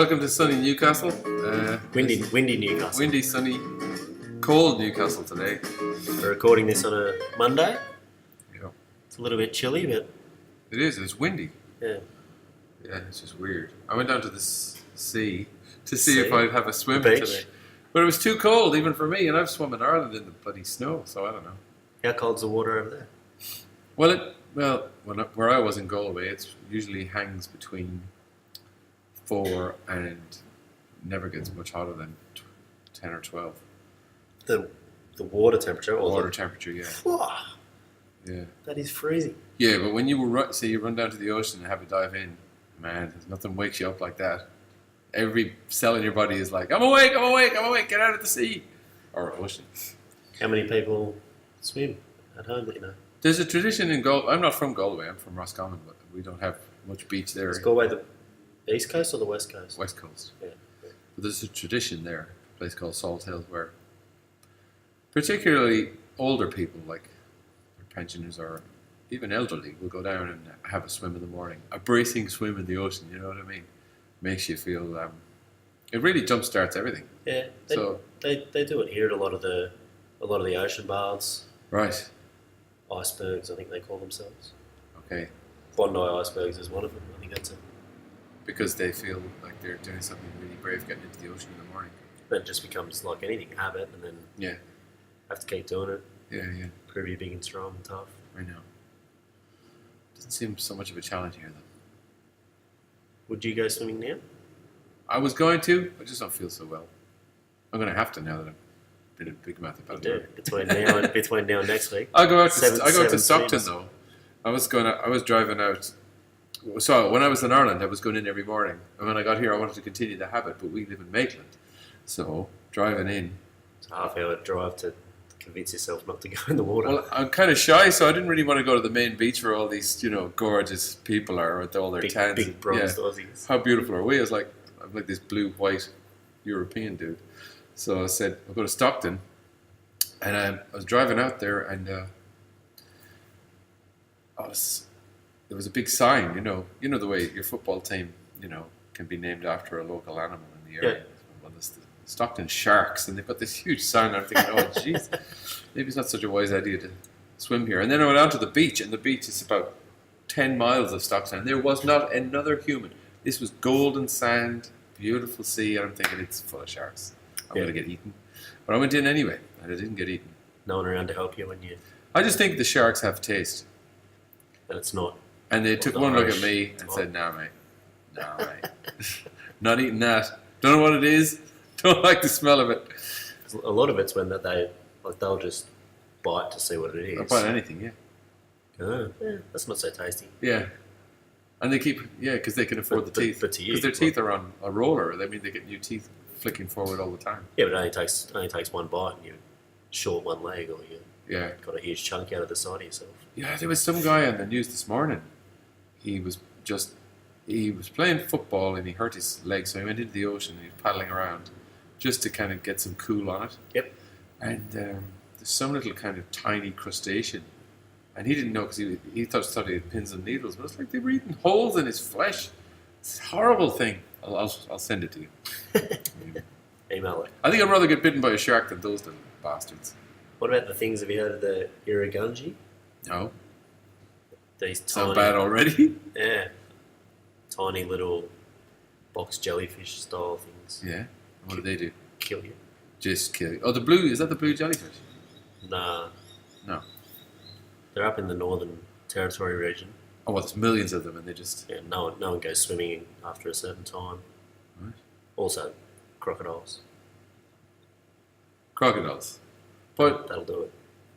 Welcome to sunny Newcastle. Windy Newcastle. Windy, sunny, cold Newcastle today. We're recording this on a Monday. Yeah. It's a little bit chilly, but It is. It's windy. yeah. Yeah, it's just weird. I went down to the sea to see if Sea? I'd have a swim Beach? today, but it was too cold even for me, and I've swum in Ireland in the bloody snow, so I don't know. How cold's the water over there? Where I was in Galway, it usually hangs between 4 and never gets much hotter than 10 or 12. The water temperature or Water temperature, yeah. Yeah. That is freezing. Yeah, but when you run down to the ocean and have a dive in, man, there's nothing wakes you up like that. Every cell in your body is like, I'm awake, get out of the sea. Or ocean. How many people swim at home that you know? There's a tradition in Galway. I'm not from Galway, I'm from Roscommon, but we don't have much beach there. Is Galway the east coast or the west coast? West Coast. Yeah. But there's a tradition there, a place called Salt Hill, where particularly older people, like pensioners or even elderly, will go down and have a swim in the morning. A bracing swim in the ocean, you know what I mean? Makes you feel, it really jumpstarts everything. Yeah. They do it here at a lot of the ocean baths. Right. Icebergs, I think they call themselves. Okay. Bondi icebergs is one of them. I think that's it. Because they feel like they're doing something really brave getting into the ocean in the morning. It just becomes like anything, habit, and then Yeah. have to keep doing it. Yeah. Prove you're big and strong and tough. I know. Doesn't seem so much of a challenge here, though. Would you go swimming now? I was going to, I just don't feel so well. I'm going to have to now that I've been a big mouth about You it. do. Between now and next week. I go out to Seven Stockton swims. though. I was driving out. So when I was in Ireland, I was going in every morning, and when I got here, I wanted to continue the habit. But we live in Maitland, so driving in. It's a half-hour drive to convince yourself not to go in the water. Well, I'm kind of shy, so I didn't really want to go to the main beach where all these, gorgeous people are with all their tans. Big bronzed Aussies. How beautiful are we? I'm like this blue-white European dude. So I said, I'll go to Stockton, and I was driving out there, and there was a big sign, you know the way your football team, can be named after a local animal in the area. Yeah. Well, there's the Stockton Sharks, and they've got this huge sign. I'm thinking, oh, jeez, maybe it's not such a wise idea to swim here. And then I went out to the beach, and the beach is about 10 miles of Stockton. There was not another human. This was golden sand, beautiful sea, and I'm thinking it's full of sharks. I'm going to get eaten. But I went in anyway, and I didn't get eaten. No one around to help you when you... I just think the sharks have taste. And it's not... And they took one look at me and said, "No, mate. Not eating that. Don't know what it is. Don't like the smell of it." A lot of it's when they'll just bite to see what it is. I'll bite anything, yeah. Oh, yeah, that's not so tasty. Yeah. And they keep, because they can afford the teeth. But to you, Because their teeth are on a roller. They mean they get new teeth flicking forward all the time. Yeah, but it only takes one bite and you're short one leg or Yeah. got a huge chunk out of the side of yourself. Yeah, there was some guy on the news this morning. He was playing football and he hurt his leg, so he went into the ocean and he was paddling around just to kind of get some cool on it. Yep. And there's some little kind of tiny crustacean. And he didn't know because he thought he had pins and needles, but it's like they were eating holes in his flesh. It's a horrible thing. I'll send it to you. Email it. I think I'd rather get bitten by a shark than those little bastards. What about the things, have you heard of the irrigunji? No? These It's not tiny... bad already? Yeah. Tiny little box jellyfish style things. Yeah. What do they do? Kill you. Just kill you. Oh, the blue, is that the blue jellyfish? Nah. No. They're up in the Northern Territory region. Oh, well, there's millions of them and they just... Yeah, no one goes swimming after a certain time. Right. Also, crocodiles. Crocodiles. But That'll do it.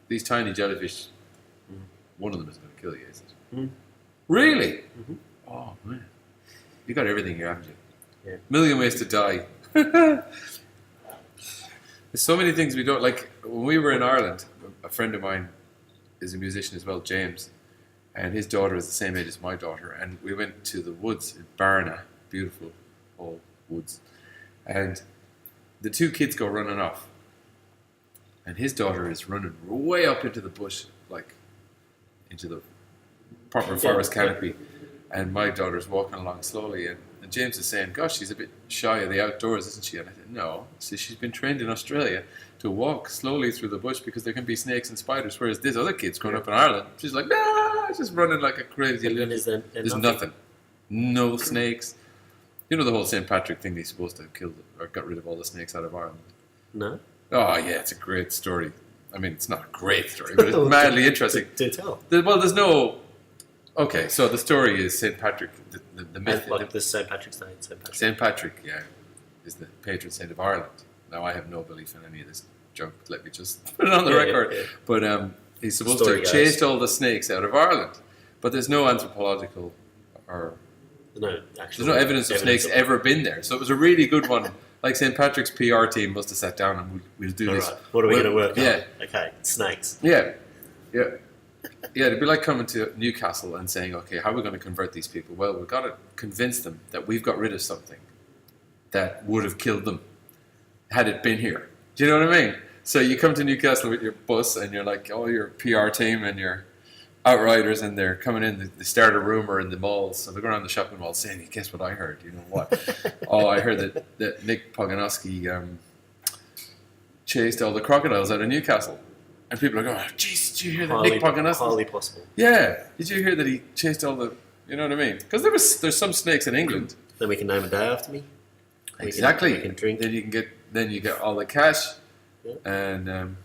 these tiny jellyfish, one of them is going to kill you, is it? Mm. Really? Mhm. Oh, man. You got everything here, haven't you? Yeah. Million ways to die. There's so many things we don't... Like, when we were in Ireland, a friend of mine is a musician as well, James, and his daughter is the same age as my daughter, and we went to the woods in Barna, beautiful old woods, and the two kids go running off, and his daughter is running way up into the bush, like into the proper forest canopy, and my daughter's walking along slowly, and And James is saying, gosh, she's a bit shy of the outdoors, isn't she? And I said, no. See, she's been trained in Australia to walk slowly through the bush because there can be snakes and spiders, whereas this other kid's growing up in Ireland, she's like, nah, just running like a crazy And little... is there There's nothing. No snakes. You know the whole St. Patrick thing, they're supposed to have killed or got rid of all the snakes out of Ireland. No? Oh, yeah, it's a great story. I mean, it's not a great story, but it's madly interesting. Do tell. Well, there's no... Okay, so the story is St. Patrick, the myth. Like the St. Patrick's Day. St. Patrick, yeah, is the patron saint of Ireland. Now, I have no belief in any of this junk. Let me just put it on the record. Yeah. But he's supposed to have chased all the snakes out of Ireland. But there's no anthropological or... There's no evidence of snakes ever been there. So it was a really good one. Like St. Patrick's PR team must have sat down and we'll do this. Right. What are we going to work on? Yeah. Okay, snakes. Yeah. It'd be like coming to Newcastle and saying, okay, how are we going to convert these people? Well, we've got to convince them that we've got rid of something that would have killed them had it been here. Do you know what I mean? So you come to Newcastle with your bus and you're like, oh, your PR team and your outriders, and they're coming in, they start a rumour in the malls. So they're going around the shopping mall saying, guess what I heard? You know what? Oh, I heard that Nick Poganowski chased all the crocodiles out of Newcastle. And people are going, oh, jeez, did you hear that Nick Poganowski? Highly possible. Yeah. Did you hear that he chased all the... You know what I mean? Because there's some snakes in England. Then we can name a day after me. Exactly. We can drink. Then you get all the cash. Yeah. And...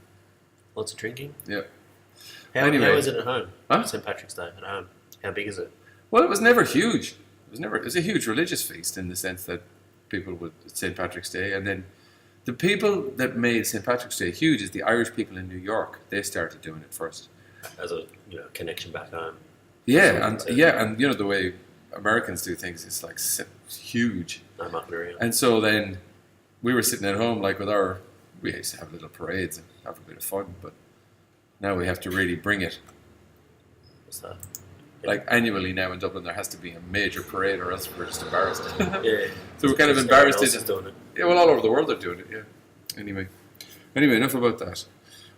lots of drinking. Yeah. How is it at home? Huh? St. Patrick's Day at home. How big is it? Well, it was never huge. It was a huge religious feast in the sense that people would... St. Patrick's Day, and then... The people that made St. Patrick's Day huge is the Irish people in New York. They started doing it first. As a connection back home. Yeah, and you know the way Americans do things, it's like huge. No mucking around. And so then we were sitting at home like we used to have little parades and have a bit of fun, but now we have to really bring it. What's that? Like annually now in Dublin there has to be a major parade or else we're just embarrassed. Yeah. So we're kind of embarrassed. Doing it. Yeah, well, all over the world they're doing it, yeah. Anyway, enough about that.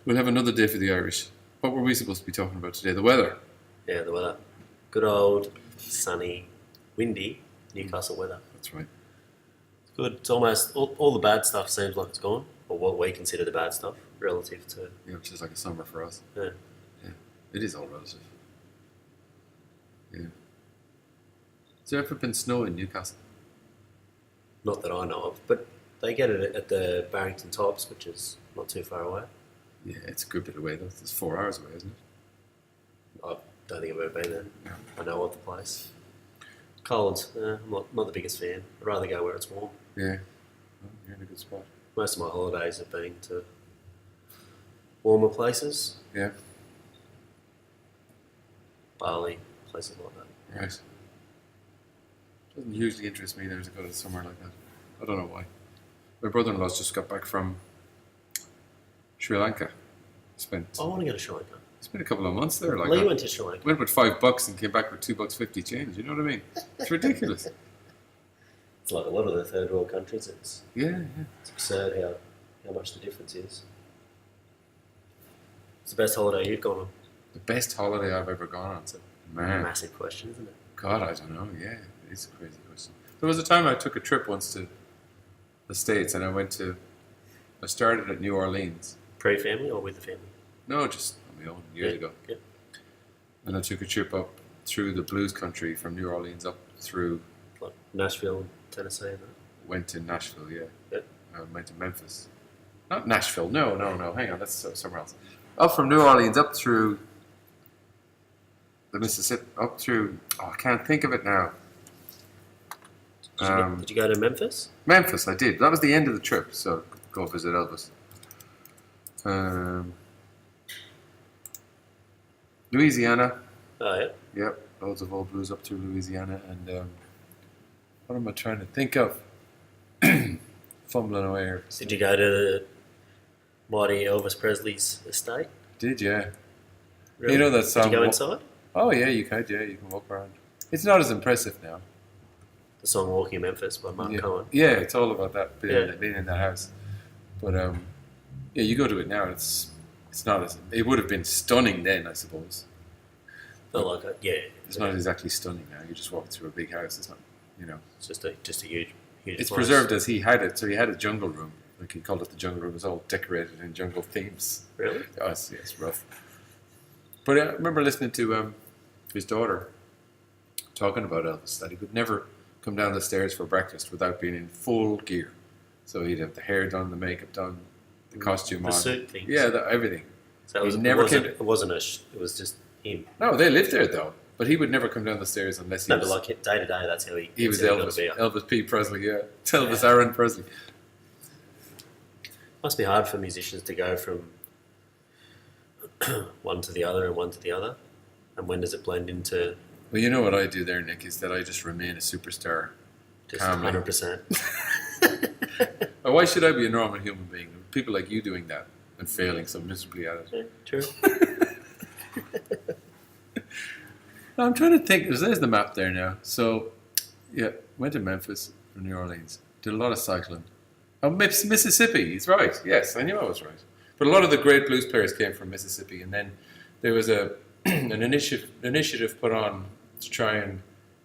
We'll have another day for the Irish. What were we supposed to be talking about today? The weather. Yeah, the weather. Good old, sunny, windy Newcastle weather. That's right. It's good. It's almost, all the bad stuff seems like it's gone, or what we consider the bad stuff, relative to... Yeah, which is like a summer for us. Yeah. It is all relative. Yeah. Has there ever been snow in Newcastle? Not that I know of, but they get it at the Barrington Tops, which is not too far away. Yeah, it's a good bit away though. It's 4 hours away, isn't it? I don't think I've ever been there. Yeah. I know of the place. Cold, I'm not the biggest fan. I'd rather go where it's warm. Yeah. Well, you're in a good spot. Most of my holidays have been to warmer places. Yeah. Bali, places like that. Right. Doesn't hugely interest me there to go to somewhere like that. I don't know why. My brother-in-law's just got back from Sri Lanka. I want to go to Sri Lanka. Spent a couple of months there. Like Lee went to Sri Lanka. Went with $5 and came back with $2.50 change. You know what I mean? It's ridiculous. It's like a lot of the third world countries. It's absurd how much the difference is. It's the best holiday you've gone on. The best holiday I've ever gone on. Man. Massive question, isn't it? God, I don't know. Yeah, it's a crazy question. There was a time I took a trip once to the States and I started at New Orleans. Pre-family or with the family? No, just on my own, years ago. Yeah. And I took a trip up through the blues country from New Orleans up through... Like Nashville, Tennessee and that? Went to Nashville, yeah. Yep. Went to Memphis. Not Nashville, no, hang on, that's somewhere else. Up from New Orleans, up through the Mississippi, up through... Oh, I can't think of it now. Did you go to Memphis? Memphis, I did. That was the end of the trip, so go visit Elvis. Louisiana. Oh, yeah. Yep, loads of old blues up through Louisiana. And what am I trying to think of? Fumbling away here. Did you go to the mighty Elvis Presley's estate? Did, yeah. Really? You know that song? Did you go inside? Oh, yeah, you could, yeah. You can walk around. It's not as impressive now. The song Walking in Memphis by Mark Cohen. Yeah, it's all about that, being in that house. But, yeah, you go to it now, it's not as... It would have been stunning then, I suppose. Not like it, yeah. It's not exactly stunning now. You just walk through a big house. It's not, you know. It's just a huge It's place. preserved as he had it. So he had a jungle room, like he called it the jungle room. It was all decorated in jungle themes. Really? Oh, it's rough. But I remember listening to his daughter talking about Elvis, that he would never come down the stairs for breakfast without being in full gear. So he'd have the hair done, the makeup done, the costume The on. suit things. Yeah, everything. So He never came- it wasn't it was just him. No, they lived there though. But he would never come down the stairs unless he No, was... but like day to day, that's how he was that's how he got Elvis. about. Elvis P. Presley, yeah. Elvis Aaron Presley. Must be hard for musicians to go from one to the other and one to the other. And when does it blend into Well, you know what I do there, Nick, is that I just remain a superstar. just Calmly. 100%? Well, why should I be a normal human being? People like you doing that and failing so miserably at it. Yeah, true. I'm trying to think. There's the map there now. So, yeah, went to Memphis from New Orleans. Did a lot of cycling. Oh, Mississippi. He's right. Yes, I knew I was right. But a lot of the great blues players came from Mississippi. And then there was an initiative put on to try and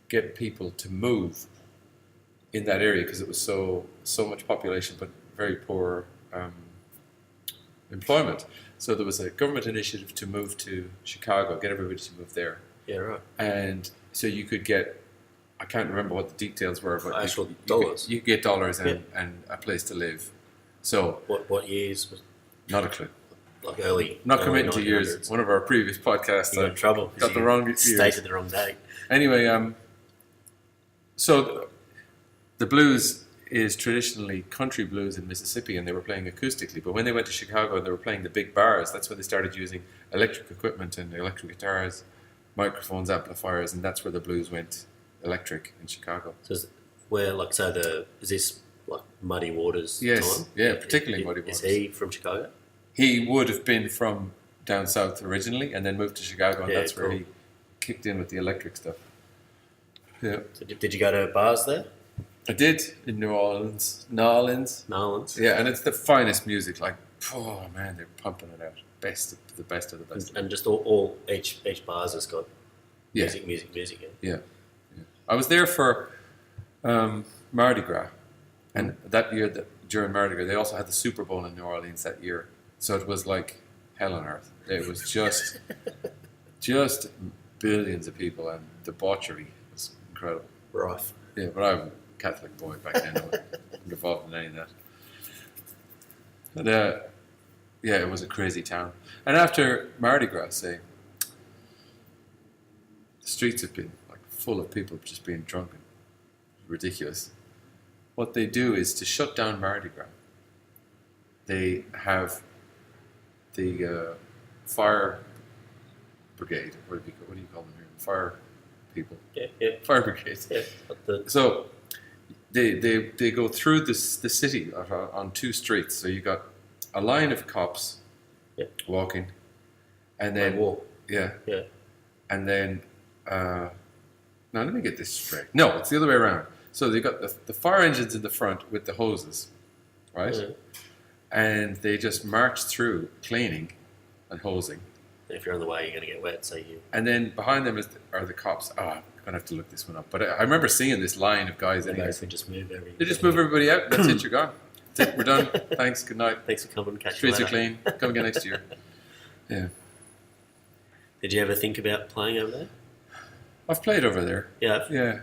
get people to move in that area because it was so much population but very poor employment. So there was a government initiative to move to Chicago, get everybody to move there. Yeah, right. And so you could get, I can't remember what the details were, but Actual dollars. You could get dollars and, Yeah. and a place to live. So, What years? Was not a clue. like early. Not early committing to years. 1900s. One of our previous podcasts, You got in trouble. 'cause got the you wrong years. stated the wrong date. Anyway, so the blues is traditionally country blues in Mississippi, and they were playing acoustically. But when they went to Chicago and they were playing the big bars, that's when they started using electric equipment and electric guitars, microphones, amplifiers, and that's where the blues went electric in Chicago. So is this like Muddy Waters Yes, time? yeah, particularly Muddy Is Waters. he from Chicago? He would have been from down south originally, and then moved to Chicago, and Yeah, that's where cool. he kicked in with the electric stuff. Yeah, So did you go to bars there? I did in New Orleans. New Orleans. Nolans? Yeah, and it's the finest music. Like, oh man, they're pumping it out. Best of the best of the best. And just all each bar's has got Yeah, music. Yeah. yeah. I was there for Mardi Gras, and that year, during Mardi Gras, they also had the Super Bowl in New Orleans that year. So it was like hell on earth. It was just billions of people, and debauchery was incredible. Rife. Yeah, but I was a Catholic boy back then. I wasn't involved in any of that. But yeah, it was a crazy town. And after Mardi Gras, say, the streets have been like full of people just being drunk and ridiculous. What they do is to shut down Mardi Gras. They have the fire brigade. What do you call them here? Fire people. Yeah. Fire brigades. Yeah. But So they go through the city on two streets. So you got a line of cops walking, and then walk. yeah, Yeah. and then now let me get this straight. No, it's the other way around. So they got the fire engines in the front with the hoses, right? Yeah. And they just march through cleaning and hosing. If you're on the way, you're going to get wet. So you. And then behind them are the cops. Oh, I'm gonna have to look this one up. But I remember seeing this line of guys in They there. just move every. They just move everybody out. That's it. You're gone. That's it. We're done. Thanks. Good night. Thanks for coming. Catch you Streets are later. clean. Come again next year. Yeah, Did you ever think about playing over there? I've played over there. Yeah. Yeah,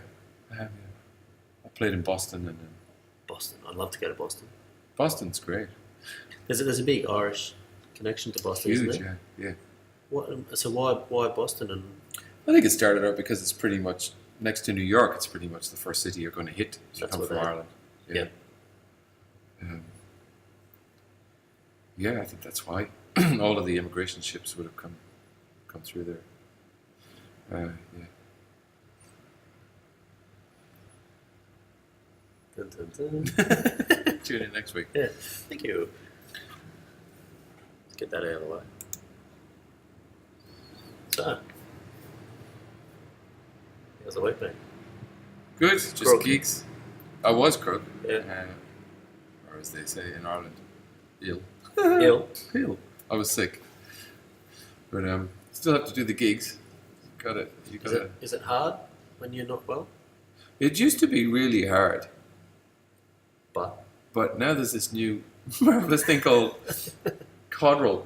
I have. Yeah, I played in Boston, and Boston. I'd love to go to Boston. Boston's great. There's a big Irish connection to Boston, Huge. isn't there? Yeah. So why Boston? And I think it started out because it's pretty much next to New York. It's pretty much the first city you're going to hit if you That's come what from they- Ireland. Yeah. Yeah, I think that's why all of the immigration ships would have come through there. Yeah. Dun, dun, dun. Tune in next week. Yeah. Thank you. Let's get that out of the way. So, how's the week been? Good, just Crook. geeks. I was crook, Yeah. or as they say in Ireland, ill. Ill. Ill. I was sick, but still have to do the gigs. You got it. Is it hard when you're not well? It used to be really hard, But now there's this new marvelous thing called Codral.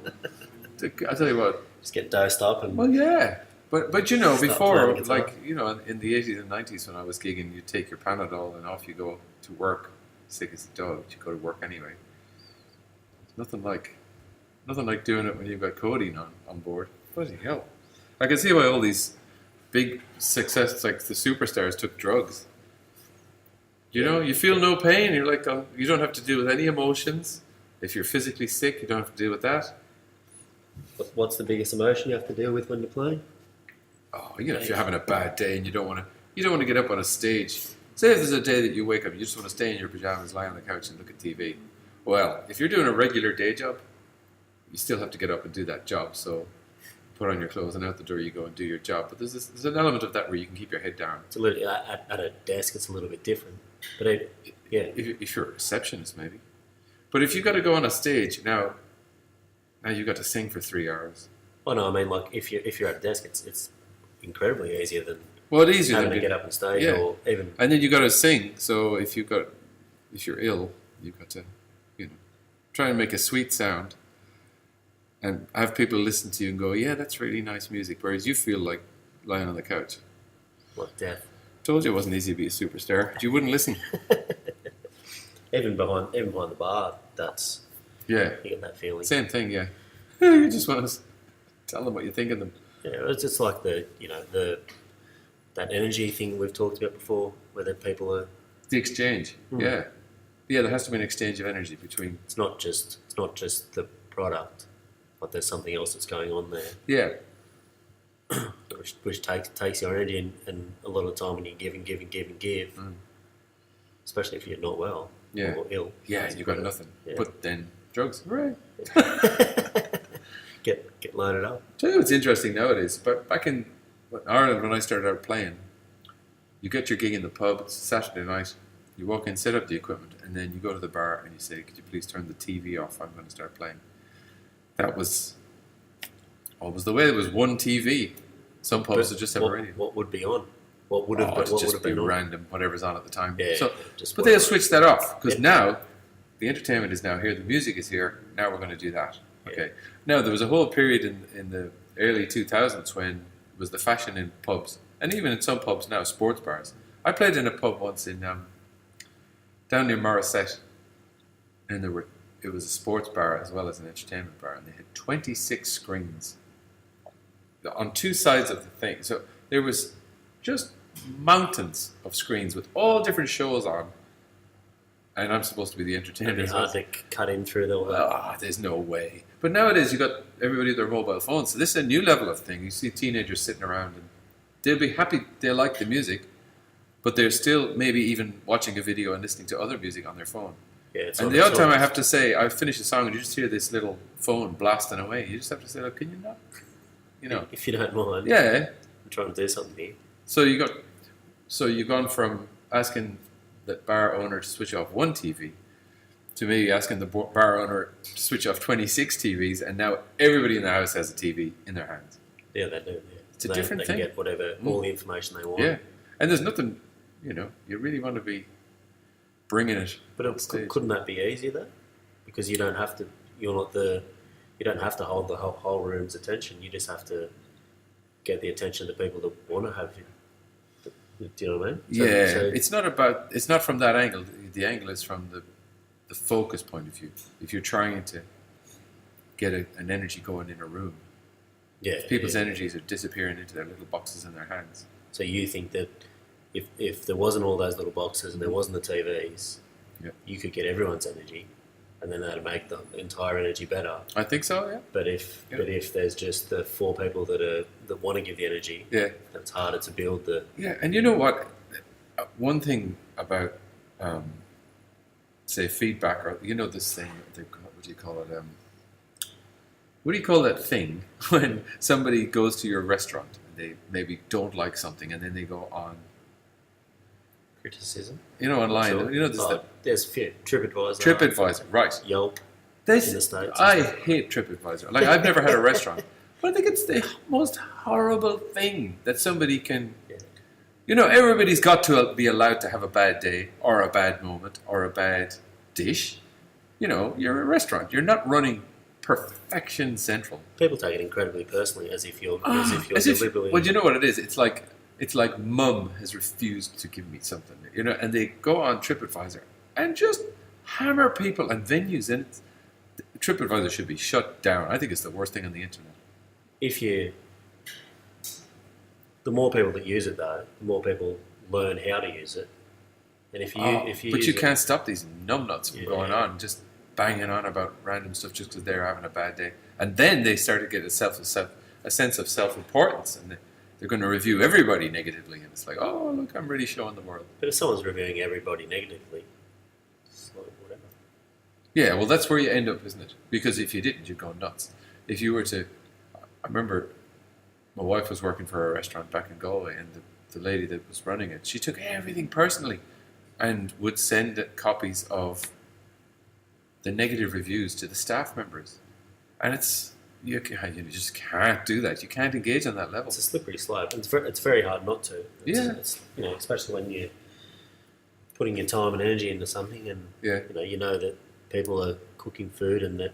I tell you what. just get dosed up and Well, yeah, but you know, Start before, playing guitar. like, you know, in the 80s and 90s when I was gigging, you take your Panadol and off you go to work, sick as a dog. But you go to work anyway. Nothing like doing it when you've got codeine on board. Bloody hell! I can see why all these big success, like the superstars, took drugs. You know, you feel no pain. You're like, you don't have to deal with any emotions. If you're physically sick, you don't have to deal with that. what's the biggest emotion you have to deal with when you're playing? Oh, you know, if you're having a bad day and you don't want to get up on a stage. Say if there's a day that you wake up, you just want to stay in your pajamas, lie on the couch, and look at TV. Well, if you're doing a regular day job, you still have to get up and do that job. So, put on your clothes and out the door you go and do your job. But there's an element of that where you can keep your head down. It's a little at a desk. It's a little bit different, but yeah, If you're a receptionist, maybe. But if you got to go on a stage now you got to sing for 3 hours. oh no, I mean like if you're at a desk, it's incredibly easier than Well, it's easier having than to get up on stage yeah. or even And then you got to sing. So if you're ill, you've got to, try and make a sweet sound, and have people listen to you and go, "Yeah, that's really nice music." Whereas you feel like lying on the couch. like death. Told you it wasn't easy to be a superstar, but you wouldn't listen. Even behind the bar, that's Yeah, you get that feeling. same thing. Yeah, you just want to tell them what you think of them. Yeah, it's just like that energy thing we've talked about before, where the people are. The exchange. Yeah, there has to be an exchange of energy between. It's not just the product, but there's something else that's going on there, Yeah, which takes your energy, and a lot of the time when you give, especially if you're not well Yeah. or ill, yeah, you got nothing. Yeah. But then drugs, right? get loaded up. Tell you what's interesting nowadays, but back in Ireland when I started out playing, you get your gig in the pub, it's Saturday night, you walk in, set up the equipment, and then you go to the bar and you say, "Could you please turn the TV off? I'm going to start playing." That was always the way. There was one TV. Some pubs would just have a radio. What would be on? What would have It'd what would just have be been on? random, whatever's on at the time. Yeah, So, just but they'll whatever. switch that off because Yeah. now the entertainment is now here, the music is here. Now we're going to do that. Okay. Now there was a whole period in the early 2000s when it was the fashion in pubs, and even in some pubs now, sports bars. I played in a pub once in down near Morrisette, and it was a sports bar as well as an entertainment bar, and they had 26 screens on two sides of the thing. So there was just mountains of screens with all different shows on, and I'm supposed to be the entertainer. It'd be as well. hard to cut in through the. There's no way. But nowadays you got everybody with their mobile phones, so this is a new level of thing. You see teenagers sitting around, and they'll be happy. They like the music, but they're still maybe even watching a video and listening to other music on their phone. Yeah, it's And not- the odd it's time not- I have to say, I finish a song and you just hear this little phone blasting away. You just have to say, "Look, can you not?" You know. if you don't mind, Yeah. I'm trying to do something here. So you've gone from asking the bar owner to switch off one TV to me asking the bar owner to switch off 26 TVs, and now everybody in the house has a TV in their hands. Yeah, they do. Yeah. It's a they, different they thing. Can get whatever, all the information they want. Yeah, and there's nothing, you really want to be bringing it. But on stage. couldn't that be easier though? Because you don't have to. You're not the. You don't have to hold the whole room's attention. You just have to get the attention of the people that want to have you. Do you know what I mean? It's not from that angle. The angle is from the focus point of view. If you're trying to get an energy going in a room, yeah, people's yeah. energies are disappearing into their little boxes in their hands. So you think that if there wasn't all those little boxes and there wasn't the TVs, Yeah. you could get everyone's energy, and then that'd make the entire energy better. I think so. Yeah. But if there's just the four people that want to give the energy, Yeah. then it's harder to build the. Yeah, and you know what? One thing about, say, feedback, or this thing, what do you call it? What do you call that thing when somebody goes to your restaurant and they maybe don't like something and then they go on, Criticism. Online. Sure. There's There's a few. TripAdvisor. TripAdvisor, right? Yelp. This, In the States, I isn't hate TripAdvisor. Like, I've never had a restaurant, but I think it's the most horrible thing that somebody can Yeah. You know, everybody's got to be allowed to have a bad day or a bad moment or a bad dish. You know, you're a restaurant. You're not running perfection central. People take it incredibly personally, as if you're deliberately. Well, you know what it is? It's like mum has refused to give me something, you know, and they go on TripAdvisor and just hammer people and venues, and TripAdvisor should be shut down. I think it's the worst thing on the internet. The more people that use it, though, the more people learn how to use it. And but you can't stop these numbnuts from going on, just banging on about random stuff just because they're having a bad day, and then they start to get a sense of self-importance, and they're going to review everybody negatively, and it's like, oh look, I'm really showing the world. But if someone's reviewing everybody negatively, it's like whatever. Yeah, well, that's where you end up, isn't it? Because if you didn't, you'd go nuts. If you were to, I remember my wife was working for a restaurant back in Galway, and the lady that was running it, she took everything personally, and would send copies of the negative reviews to the staff members, and you just can't do that. You can't engage on that level. It's a slippery slope. It's very hard not to. It's, especially when you're putting your time and energy into something, and you know that people are cooking food, and that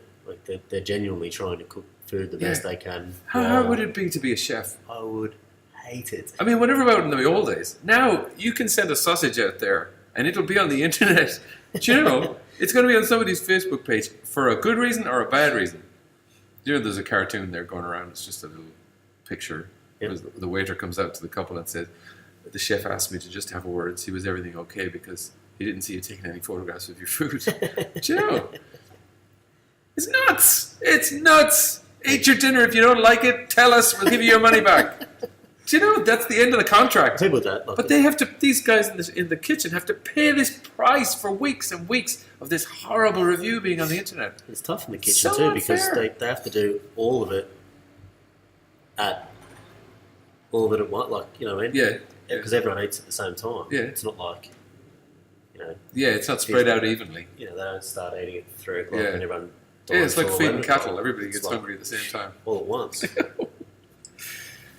they're genuinely trying to cook food the best they can. How hard would it be to be a chef? I would hate it. I mean, whatever about in the old days. Now you can send a sausage out there, and it'll be on the internet. Do you know? It's going to be on somebody's Facebook page for a good reason or a bad reason. You know, there's a cartoon there going around. It's just a little picture. Yep. The waiter comes out to the couple and says, the chef asked me to just have a word and see was everything okay because he didn't see you taking any photographs of your food. Do you know? It's nuts. It's nuts. Eat your dinner. If you don't like it, tell us. We'll give you your money back. Do you know, that's the end of the contract. People that, but they have to. These guys in the kitchen have to pay this price for weeks and weeks of this horrible review being on the internet. It's tough in the kitchen too because they have to do all of it at once. Like, you know what I mean? Yeah. Because everyone eats at the same time. Yeah. It's not like, you know. Yeah, it's not spread out evenly. You know, they don't start eating at 3 o'clock and everyone. Yeah, it's like feeding cattle. Everybody gets hungry at the same time. All at once.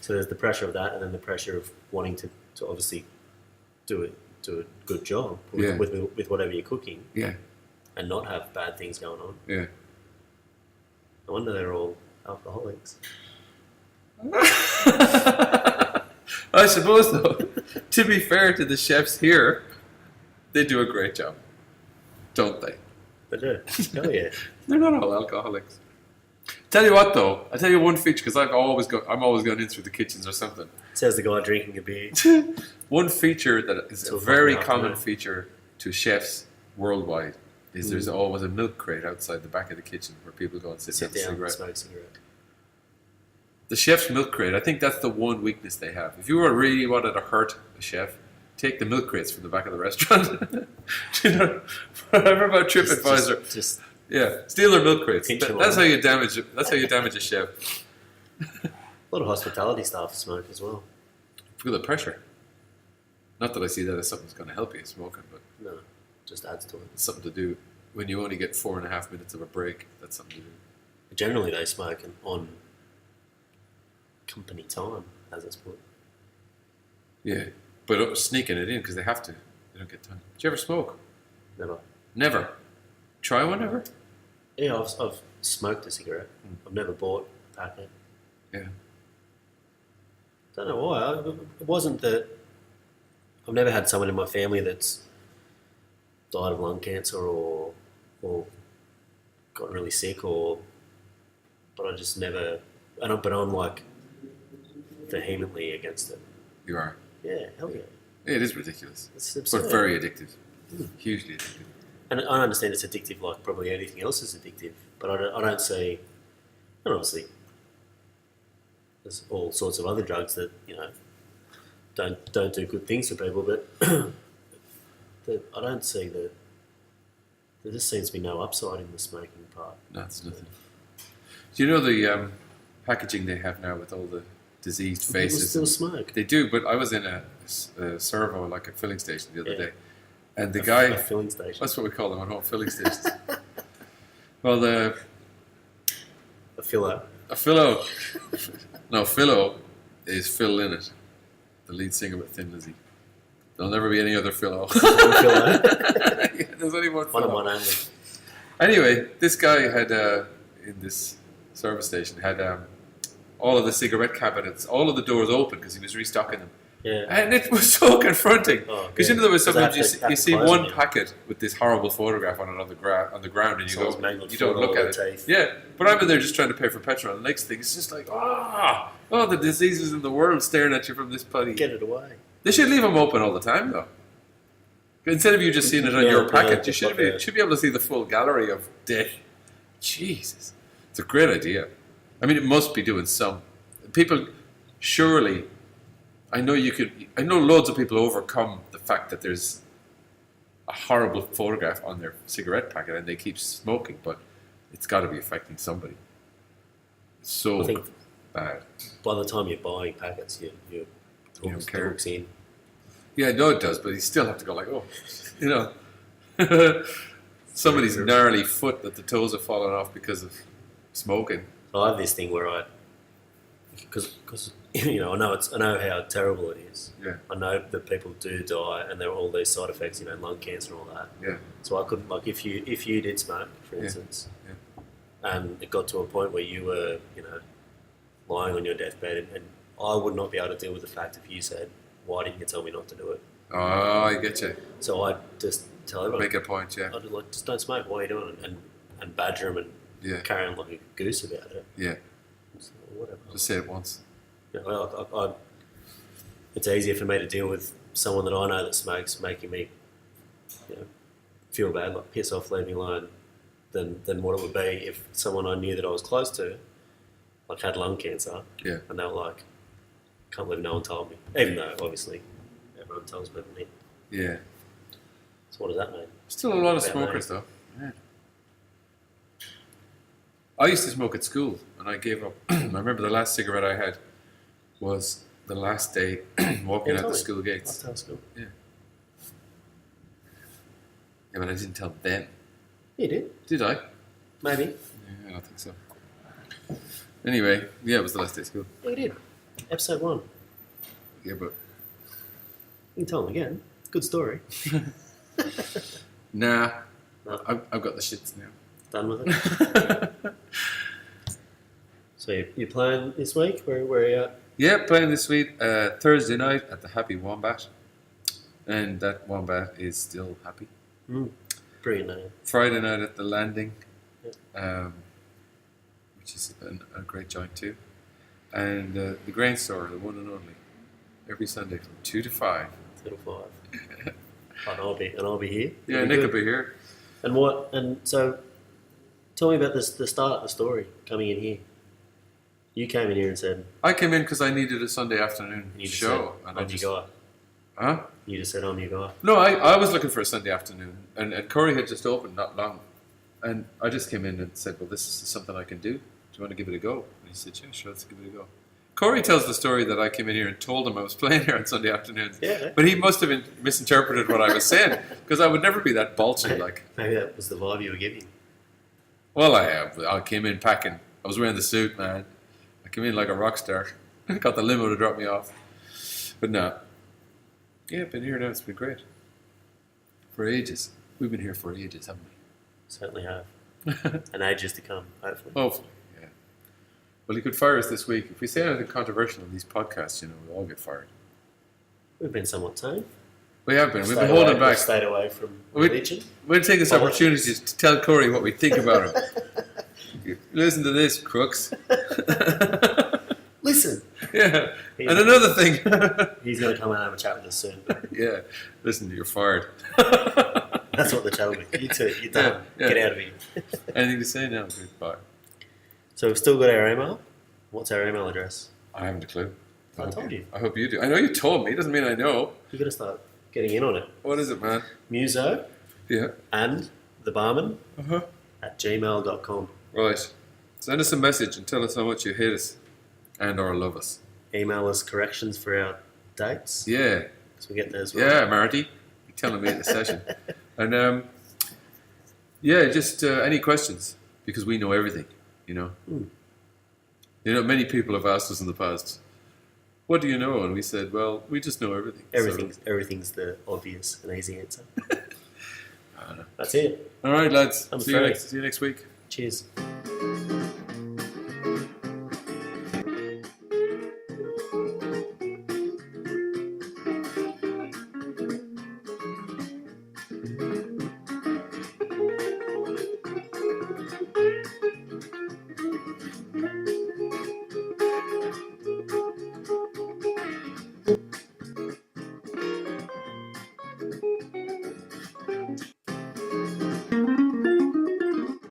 So there's the pressure of that, and then the pressure of wanting to obviously do a good job with whatever you're cooking. Yeah. And not have bad things going on. Yeah. No wonder they're all alcoholics. I suppose, though, to be fair to the chefs here, they do a great job, don't they? They do. Oh yeah. They're not all alcoholics. Tell you what, though, I'll tell you one feature because I'm always going in through the kitchens or something. Says the guy drinking a beer. One feature that is a very common feature to chefs worldwide is there's always a milk crate outside the back of the kitchen where people go and sit down and smoke a cigarette. The chef's milk crate, I think that's the one weakness they have. If you really wanted to hurt a chef, take the milk crates from the back of the restaurant. You know, whatever about TripAdvisor. Just steal their milk crates. That's how you damage it. That's how you damage a chef. A lot of hospitality staff smoke as well. Feel the pressure. Not that I see that as something that's going to help you smoking, but no, just adds to it. It's something to do when you only get 4.5 minutes of a break. That's something to do. Generally, they smoke on company time, as it's put. Yeah, but sneaking it in because they have to. They don't get time. Did you ever smoke? Never. Try one ever? Yeah, I've smoked a cigarette. I've never bought a packet. Yeah. Don't know why. It wasn't that. I've never had someone in my family that's died of lung cancer or got really sick but I just never. But I'm like vehemently against it. You are. Yeah, hell yeah. It is ridiculous. It's absurd. But very addictive. Hugely addictive. And I understand it's addictive like probably anything else is addictive, but I don't see, and obviously there's all sorts of other drugs that, you know, don't do good things for people, but I don't see that there just seems to be no upside in the smoking part. No, it's nothing. Do you know the packaging they have now with all the diseased faces? People still smoke. They do, but I was in a servo, like a filling station the other day. And the guy... A filling station. That's what we call them at home, filling stations. Well, a filler. A Philo. No, Philo is Phil Lynott, the lead singer with Thin Lizzy. There'll never be any other Philo. Philo. Yeah, there's only one One and Philo. one only. Anyway, this guy had in this service station had all of the cigarette cabinets, all of the doors open because he was restocking them, Yeah. and it was so confronting. Oh, Because yeah. you know there was 'Cause they sometimes have to you see close one them, yeah. packet with this horrible photograph on it on the ground, and you Someone's go, mangled you don't foot look all at over it. teeth. Yeah, but I'm in there just trying to pay for petrol. And the next thing, it's just like, the diseases in the world staring at you from this bloody. Get it away. They should leave them open all the time, though. Instead of you just seeing it on Yeah, your yeah, packet, you just should like be able to see the full gallery of death. Jesus, it's a great idea. I mean, it must be doing some. People, surely, I know loads of people overcome the fact that there's a horrible photograph on their cigarette packet and they keep smoking, but it's got to be affecting somebody. It's so I think bad. by the time you're buying packets, you don't care. talks in. Yeah, I know it does, but you still have to go like, somebody's gnarly foot that the toes have fallen off because of smoking. So I have this thing where because I know how terrible it is. Yeah, I know that people do die, and there are all these side effects, lung cancer and all that. yeah, So I couldn't, like, if you did smoke, for Yeah. instance, and it got to a point where you were, lying on your deathbed, and I would not be able to deal with the fact if you said, "Why didn't you tell me not to do it?" Oh, I get you. So I just tell everyone, Make a point, yeah, I'd like, just don't smoke. Why are you doing it? And badger them and yeah, carry on like a goose about it. yeah. So whatever. Just say it once. It's easier for me to deal with someone that I know that smokes, making me, feel bad, like piss off, leave me alone, than what it would be if someone I knew that I was close to, like, had lung cancer, Yeah, and they were like, "Can't believe no one told me," even though obviously everyone tells me. yeah. So what does that mean? Still a lot of About smokers, though. Yeah. I used to smoke at school, and I gave up. I remember the last cigarette I had was the last day walking Yeah, out tell the me. school gates. Last time school. Yeah, but I didn't tell them then. You did, Did I? maybe. Yeah, I don't think so. Anyway, yeah, it was the last day of school. Yeah, you did. Episode 1. Yeah, but You can tell them again. Good story. nah, No. I've got the shits now. Done with it. So you're playing this week? Where are you at? Yeah, playing this week Thursday night at the Happy Wombat, and that Wombat is still happy. Brilliant name. Friday night at the Landing, which is a great joint too, and the Grain Store, the one and only, every Sunday from 2 to 5. 2 to 5. And I'll be here. Yeah, It'll be Nick good. will be here. And so, tell me about the start, the story coming in here. You came in here and said, I came in because I needed a Sunday afternoon you just show, said, and I'm I just, your guy. huh? You just said, I'm your guy. No, I was looking for a Sunday afternoon, and Corey had just opened not long, and I just came in and said, well, this is something I can do. Do you want to give it a go? And he said, yeah, sure, let's give it a go. Corey tells the story that I came in here and told him I was playing here on Sunday afternoons. Yeah. But he must have misinterpreted what I was saying, because I would never be that balchy. Like, Maybe that was the vibe you were giving. well, I came in packing. I was wearing the suit, man. I came in like a rock star. Got the limo to drop me off. But no. Yeah, been here now. It's been great. For ages. We've been here for ages, haven't Certainly have. we? And ages to come, hopefully. Hopefully, yeah. Well, you could fire us this week. If we say anything controversial in these podcasts, we'll all get fired. We've been somewhat tame. We have been. We've Stayed been holding away- back. Stayed away from We- religion. We'll take this Politics. opportunity to tell Corey what we think about him. Listen to this, crooks. Listen. Yeah. And another thing. He's going to come and have a chat with us soon. Yeah. Listen, you're fired. That's what the chat will be. You too. You're done. Yeah. Get out of here. Anything to say now? Goodbye. So we've still got our email. What's our email address? I haven't a clue. I told you. I hope you do. I know you told me. It doesn't mean I know. You've got to start getting in on it. What is it, man? Muso Yeah. and the barman Uh-huh. at gmail.com. Right. Send us a message and tell us how much you hate us and or love us. Email us corrections for our dates. Yeah. So we get those right. Yeah, Marty. You're telling me at the session. And yeah, just any questions, because we know everything, Mm. Many people have asked us in the past, what do you know? And we said, well, we just know everything. Everything's the obvious and easy answer. I don't know. That's it. All right, lads. I'm See afraid. you next week. Cheers.